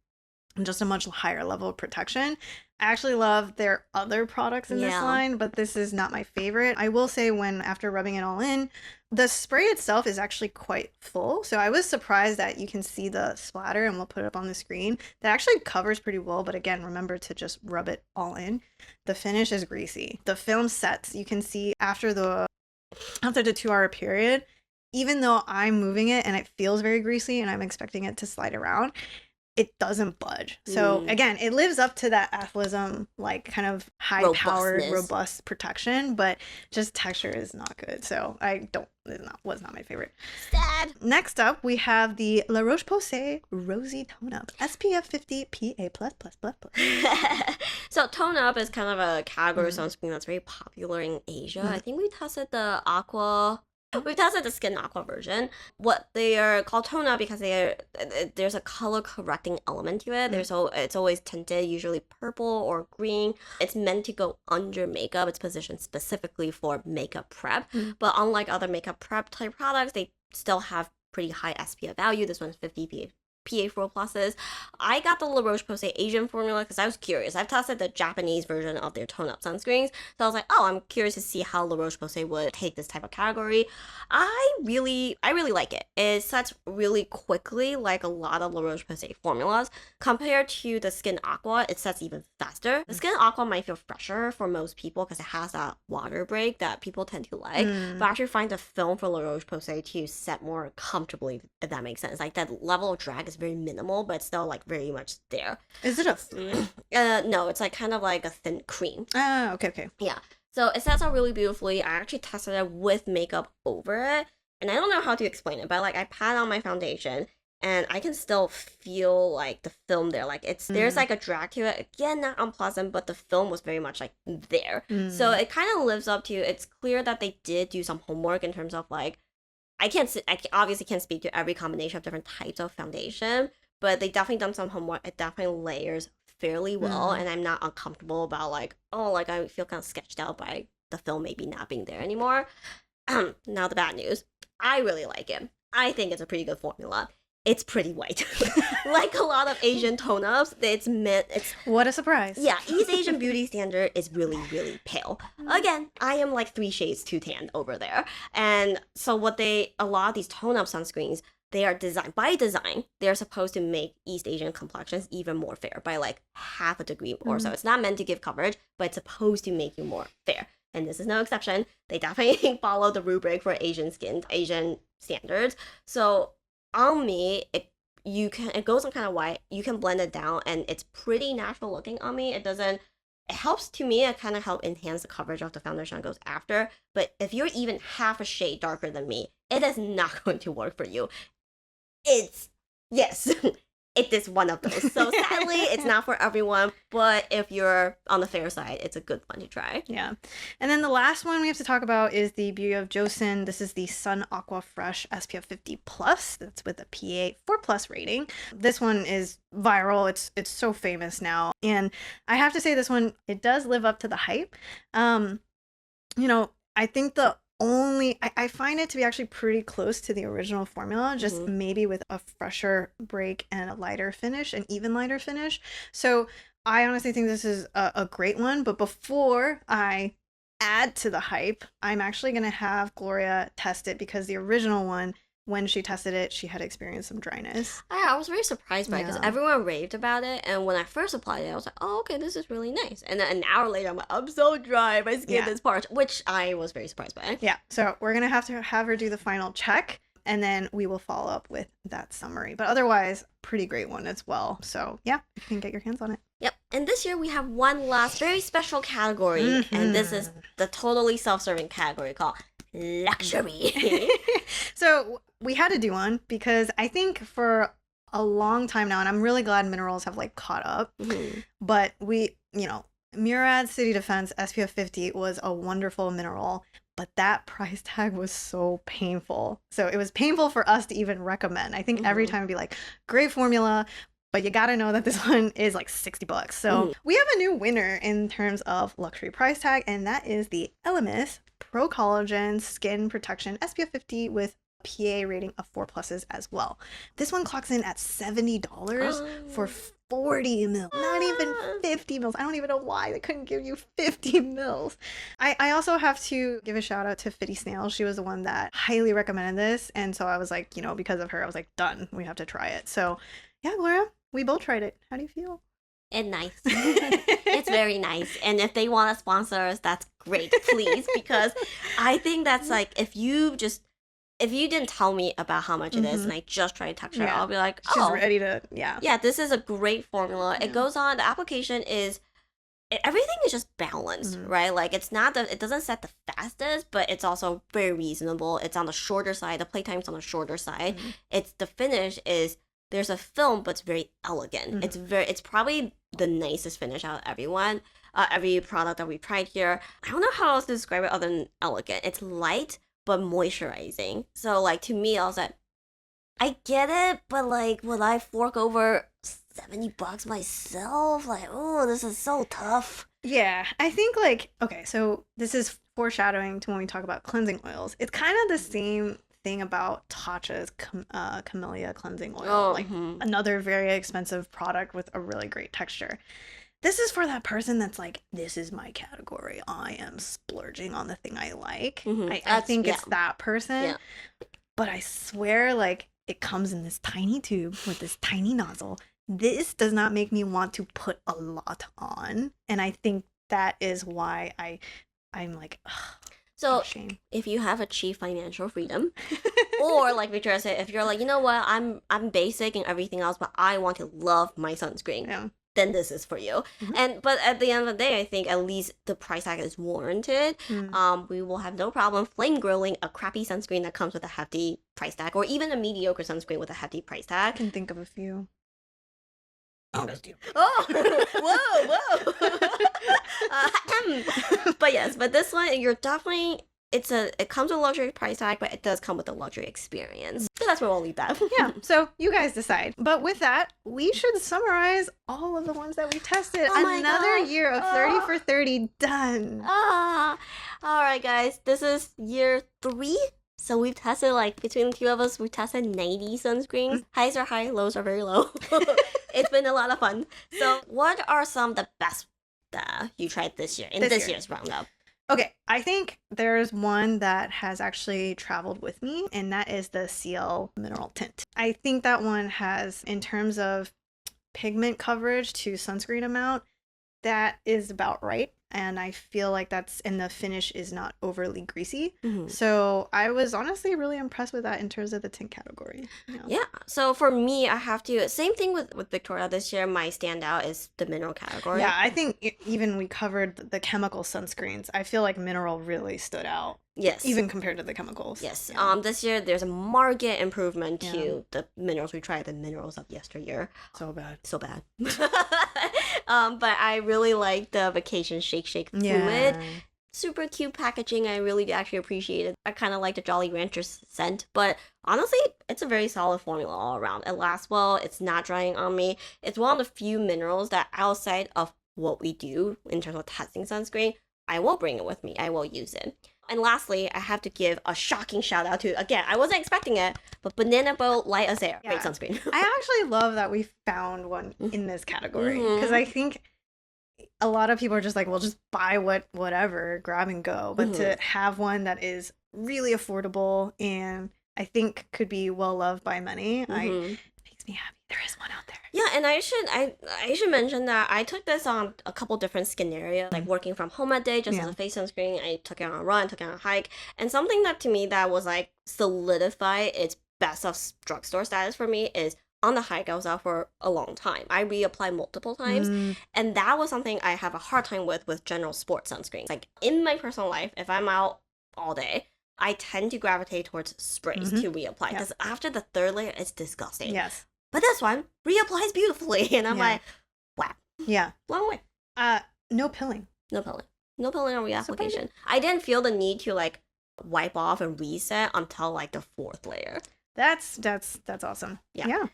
just a much higher level of protection. I actually love their other products in this line, but this is not my favorite. I will say after rubbing it all in, the spray itself is actually quite full. So I was surprised that you can see the splatter, and we'll put it up on the screen. That actually covers pretty well, but again, remember to just rub it all in. The finish is greasy. The film sets, you can see after the 2-hour period, even though I'm moving it and it feels very greasy and I'm expecting it to slide around, it doesn't budge. So again, it lives up to that apholism, like kind of high-powered, robust protection, but just texture is not good. So was not my favorite. Sad. Next up, we have the La Roche-Posay Rosy Tone Up SPF 50 PA++++. So Tone Up is kind of a category sunscreen that's very popular in Asia. I think we tested the Skin Aqua version. What they are called Tone Up because there's a color correcting element to it. It's always tinted, usually purple or green. It's meant to go under makeup. It's positioned specifically for makeup prep. But unlike other makeup prep type products, they still have pretty high SPF value. This one's 50 PA4+. I got the La Roche-Posay Asian formula because I was curious. I've tested the Japanese version of their tone-up sunscreens, so I was like, oh, I'm curious to see how La Roche-Posay would take this type of category. I really like it. It sets really quickly, like a lot of La Roche-Posay formulas. Compared to the Skin Aqua, it sets even faster. The Skin Aqua might feel fresher for most people because it has that water break that people tend to like, but I actually find the film for La Roche-Posay to set more comfortably, if that makes sense. Like that level of drag is very minimal, but it's still like very much there. Is it a fluid? No, it's like kind of like a thin cream. Ah, okay. Yeah. So it sets out really beautifully. I actually tested it with makeup over it, and I don't know how to explain it, but like I pat on my foundation and I can still feel like the film there. Like there's like a drag to it. Again, not unpleasant, but the film was very much like there. So it kind of lives up to, it's clear that they did do some homework in terms of like, I obviously can't speak to every combination of different types of foundation, but they definitely done some homework. It definitely layers fairly well, and I'm not uncomfortable about like, oh, like I feel kind of sketched out by the film maybe not being there anymore. Now the bad news. I really like it. I think it's a pretty good formula. It's pretty white. Like a lot of Asian tone-ups, What a surprise. Yeah, East Asian beauty standard is really, really pale. Again, I am like 3 shades too tan over there. And so a lot of these tone-up sunscreens, they are by design, they're supposed to make East Asian complexions even more fair by like half a degree or so. It's not meant to give coverage, but it's supposed to make you more fair. And this is no exception. They definitely follow the rubric for Asian skin, Asian standards. So on me, it goes on kind of white. You can blend it down, and it's pretty natural looking on me. It helps to me. It kind of help enhance the coverage of the foundation that goes after. But if you're even half a shade darker than me, it is not going to work for you. Yes, it is one of those. So sadly, it's not for everyone, but if you're on the fair side, it's a good one to try. Yeah. And then the last one we have to talk about is the Beauty of Joseon. This is the Sun Aqua Fresh SPF 50 Plus. That's with a PA 4+ rating. This one is viral. It's so famous now. And I have to say this one, it does live up to the hype. I think I find it to be actually pretty close to the original formula, just maybe with a fresher break and a lighter finish, an even lighter finish. So I honestly think this is a great one. But before I add to the hype, I'm actually going to have Gloria test it because the original one, when she tested it, she had experienced some dryness. I was very surprised by it because everyone raved about it. And when I first applied it, I was like, oh, okay, this is really nice. And then an hour later, I'm like, I'm so dry. My skin is parched, which I was very surprised by. Yeah. So we're going to have her do the final check. And then we will follow up with that summary. But otherwise, pretty great one as well. So yeah, you can get your hands on it. Yep. And this year we have one last very special category. And this is the totally self-serving category called luxury. So we had to do one because I think for a long time now, and I'm really glad minerals have like caught up, but Murad City Defense SPF 50 was a wonderful mineral, but that price tag was so painful. So it was painful for us to even recommend. I think every time it'd be like, great formula, but you gotta know that this one is like $60. So we have a new winner in terms of luxury price tag, and that is the Elemis Pro Collagen Skin Protection SPF 50 with PA rating of 4+ as well. This one clocks in at $70 for 40 mils, not even 50 mils. I don't even know why they couldn't give you 50 mils. I also have to give a shout out to Fitty Snail. She was the one that highly recommended this. And so I was like, because of her, I was like, done. We have to try it. So yeah, Gloria, we both tried it. How do you feel? It's nice. It's very nice. And if they want to sponsor us, that's great, please. Because I think that's like, if you didn't tell me about how much it is and I just tried texture, I'll be like, oh. She's ready to, Yeah, this is a great formula. It goes on, the application is, everything is just balanced, right? Like, it doesn't set the fastest, but it's also very reasonable. It's on the shorter side. The playtime's on the shorter side. The finish is, there's a film, but it's very elegant. It's probably the nicest finish out of every product that we've tried here. I don't know how else to describe it other than elegant. It's light, but moisturizing. So, like, to me, I was like, I get it, but, like, would I fork over $70 myself? Like, oh, this is so tough. Yeah, I think, like, okay, so this is foreshadowing to when we talk about cleansing oils. It's kind of the same thing about Tatcha's Camellia cleansing oil. Another very expensive product with a really great texture. This is for that person that's like, this is my category. I am splurging on the thing I like. I think it's that person. Yeah. But I swear, like, it comes in this tiny tube with this tiny nozzle. This does not make me want to put a lot on. And I think that is why I'm like, ugh. So if you have achieved financial freedom, or like Victoria said, if you're like, you know what, I'm basic and everything else, but I want to love my sunscreen, then this is for you. But at the end of the day, I think at least the price tag is warranted. We will have no problem flame grilling a crappy sunscreen that comes with a hefty price tag, or even a mediocre sunscreen with a hefty price tag. I can think of a few. Oh, whoa. But yes, but this one, you're definitely, it comes with a luxury price tag, but it does come with a luxury experience. So that's where we'll leave that. Yeah, so you guys decide. But with that, we should summarize all of the ones that we tested. Another year of 30 for 30 done. All right, guys, this is year 3. So we've tested, like, between the two of us, we've tested 90 sunscreens. Highs are high, lows are very low. It's been a lot of fun. So what are some of the best that you tried this year, in this year's roundup? Okay, I think there's one that has actually traveled with me, and that is the CL Mineral Tint. I think that one has, in terms of pigment coverage to sunscreen amount, that is about right. And I feel like and the finish is not overly greasy. So I was honestly really impressed with that in terms of the tint category. Yeah. So for me, I have to, same thing with Victoria this year, my standout is the mineral category. Yeah, I think even we covered the chemical sunscreens. I feel like mineral really stood out. Yes. Even compared to the chemicals. Yes. Yeah. This year there's a market improvement to the minerals. We tried the minerals of yesteryear. So bad. So bad. But I really like the vacation shake fluid. Super cute packaging. I really actually appreciate it. I kind of like the Jolly Ranchers scent, but honestly, it's a very solid formula all around. It lasts well. It's not drying on me. It's one of the few minerals that outside of what we do in terms of testing sunscreen, I will bring it with me. I will use it. And lastly, I have to give a shocking shout out to, again, I wasn't expecting it, but Banana Boat Light as Air. Great sunscreen. I actually love that we found one in this category because I think a lot of people are just like, well, just buy whatever, grab and go. But to have one that is really affordable and I think could be well loved by many, makes me happy. There is one out there. Yeah, and I should mention that I took this on a couple different scenarios, like working from home that day, just as a face sunscreen. I took it on a run, took it on a hike, and something that to me that was like solidify its best of drugstore status for me is on the hike. I was out for a long time. I reapplied multiple times, and that was something I have a hard time with general sports sunscreens. Like in my personal life, if I'm out all day, I tend to gravitate towards sprays to reapply because after the third layer, it's disgusting. Yes. But this one reapplies beautifully, and I'm like, wow. Yeah. Blown away. No pilling. No pilling. No pilling on reapplication. I didn't feel the need to like wipe off and reset until like the fourth layer. That's awesome. Yeah.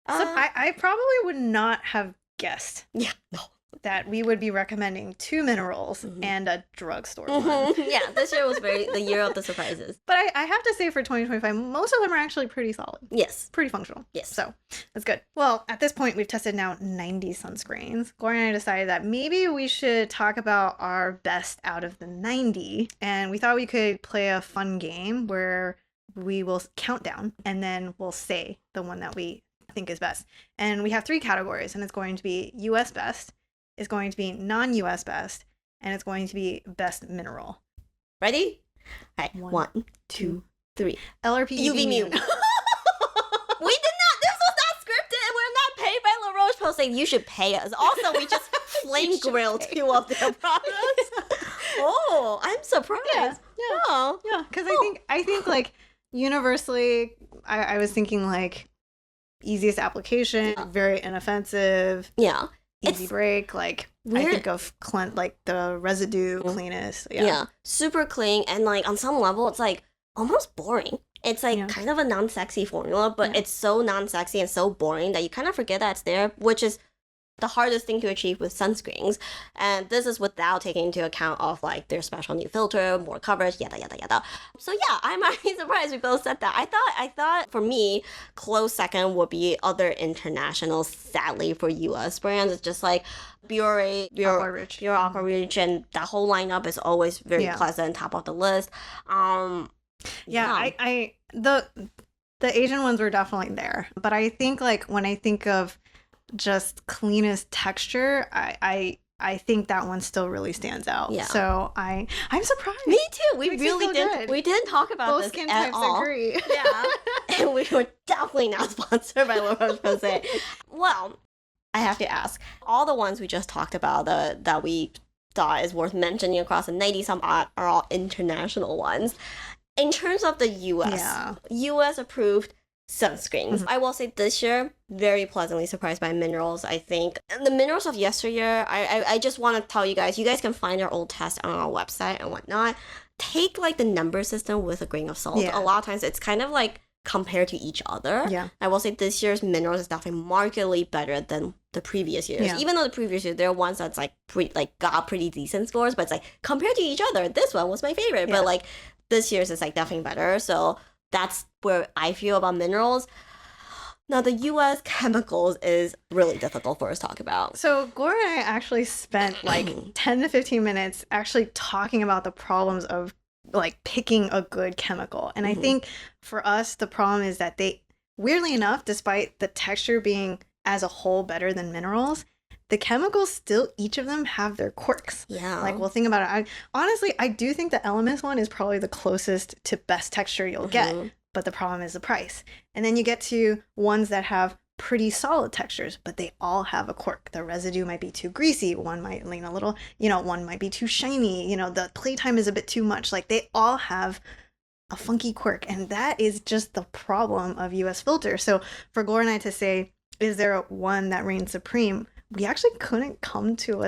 So I probably would not have guessed. Yeah. No. That we would be recommending 2 minerals and a drugstore one. Yeah, this year was the year of the surprises. But I have to say for 2025, most of them are actually pretty solid. Yes. Pretty functional. Yes. So that's good. Well, at this point, we've tested now 90 sunscreens. Gloria and I decided that maybe we should talk about our best out of the 90. And we thought we could play a fun game where we will count down and then we'll say the one that we think is best. And we have 3 categories, and it's going to be US best, is going to be non-US best, and it's going to be best mineral. Ready? All right. 1, 2, 3. LRP UV immune. We did not. This was not scripted. We're not paid by La Roche-Posay. You should pay us. Also, we just flame grilled 2 of their products. Oh, I'm surprised. Yeah. Oh. Yeah. Because I think like universally, I was thinking like easiest application, very inoffensive. Yeah. Easy break, like I think of like the residue cleanest. Yeah, super clean, and like on some level, it's like almost boring. It's like kind of a non-sexy formula, but it's so non-sexy and so boring that you kind of forget that it's there, which is the hardest thing to achieve with sunscreens. And this is without taking into account of like their special new filter, more coverage, yada yada yada. So yeah, I'm actually surprised we both said that. I thought for me, close second would be other international. Sadly for US brands, it's just like Biore, Aqua Rich, and that whole lineup is always very pleasant, top of the list. I the Asian ones were definitely there, but I think like when I think of just cleanest texture, I think that one still really stands out. Yeah. So I'm surprised. Me too. We really didn't. We didn't talk about both this skin at types all. agree. Yeah. And we were definitely not sponsored by La Roche-Posay. Well, I have to ask, all the ones we just talked about that we thought is worth mentioning across the 90 some odd are all international ones. In terms of the US approved sunscreens. I will say this year, very pleasantly surprised by minerals, I think. And the minerals of yesteryear, I just want to tell you guys can find our old tests on our website and whatnot. Take like the number system with a grain of salt. A lot of times it's kind of like compared to each other. Yeah. I will say this year's minerals is definitely markedly better than the previous years. Yeah. Even though the previous year there are ones that's like got pretty decent scores, but it's like compared to each other, this one was my favorite. But like this year's is like definitely better. So that's where I feel about minerals. Now, the U.S. chemicals is really difficult for us to talk about. So, Gloria and I actually spent like 10 to 15 minutes actually talking about the problems of like picking a good chemical. And I think for us, the problem is that they, weirdly enough, despite the texture being as a whole better than minerals, the chemicals still, each of them have their quirks. Yeah. Like, well, think about it. Honestly, I do think the Elements one is probably the closest to best texture you'll get. But the problem is the price. And then you get to ones that have pretty solid textures, but they all have a quirk. The residue might be too greasy. One might lean a little, one might be too shiny. The playtime is a bit too much. Like they all have a funky quirk. And that is just the problem of US filter. So for Gloria and I to say, is there one that reigns supreme? We actually couldn't come to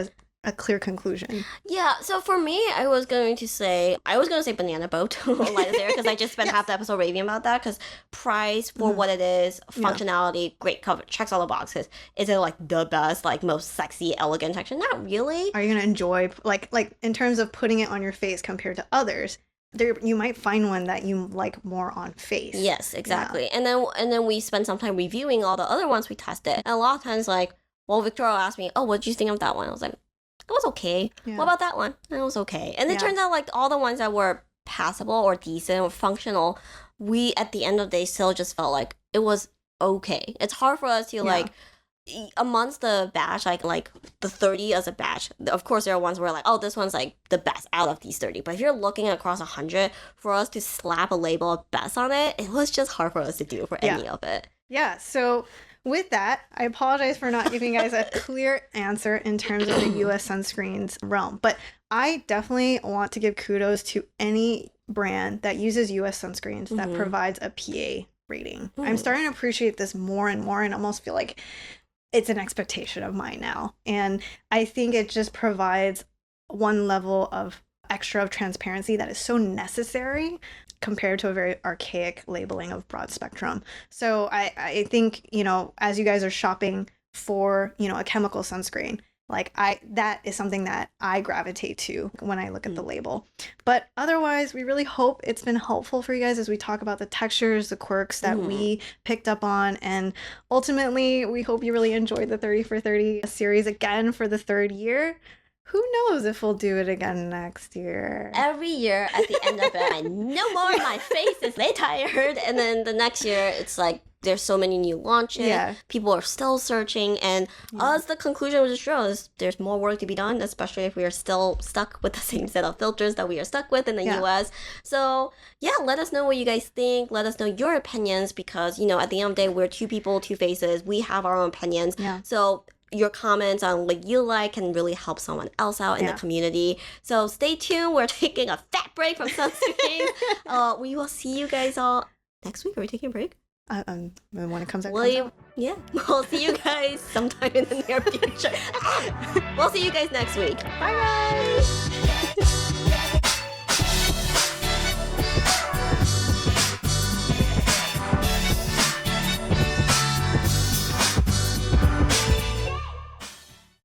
a clear conclusion. Yeah, so for me, I was going to say banana boat light there because I just spent half the episode raving about that because price for what it is, functionality, great cover, checks all the boxes. Is it like the best, like most sexy, elegant texture? Not really. Are you gonna enjoy like in terms of putting it on your face compared to others? There, you might find one that you like more on face. Yes, exactly. Yeah. And then we spent some time reviewing all the other ones we tested. And a lot of times, like, Victoria asked me, "Oh, what did you think of that one?" I was like, it was okay. Yeah. What about that one? It was okay. And it turns out like all the ones that were passable or decent or functional, we at the end of the day still just felt like it was okay. It's hard for us to like amongst the batch, like the 30 as a batch, of course there are ones where like, oh, this one's like the best out of these 30. But if you're looking across 100, for us to slap a label of best on it, it was just hard for us to do for any of it. Yeah, so with that, I apologize for not giving you guys a clear answer in terms of the US sunscreens realm. But I definitely want to give kudos to any brand that uses US sunscreens that provides a PA rating. I'm starting to appreciate this more and more and almost feel like it's an expectation of mine now. And I think it just provides one level of extra of transparency that is so necessary compared to a very archaic labeling of broad spectrum. So I think, as you guys are shopping for, a chemical sunscreen, like that is something that I gravitate to when I look at the label. But otherwise, we really hope it's been helpful for you guys as we talk about the textures, the quirks that we picked up on. And ultimately, we hope you really enjoyed the 30 for 30 series again for the third year. Who knows if we'll do it again next year? Every year at the end of it, I no more, my face is they tired. And then the next year, it's like, there's so many new launches. Yeah. People are still searching. And us, the conclusion of the show is there's more work to be done, especially if we are still stuck with the same set of filters that we are stuck with in the US. So, let us know what you guys think. Let us know your opinions because, at the end of the day, we're two people, two faces. We have our own opinions. Yeah. So your comments on what you like can really help someone else out in the community. So stay tuned. We're taking a fat break from Sunscreens. We will see you guys all next week. Are we taking a break? When it comes out. We'll see you guys sometime in the near future. We'll see you guys next week. Bye guys.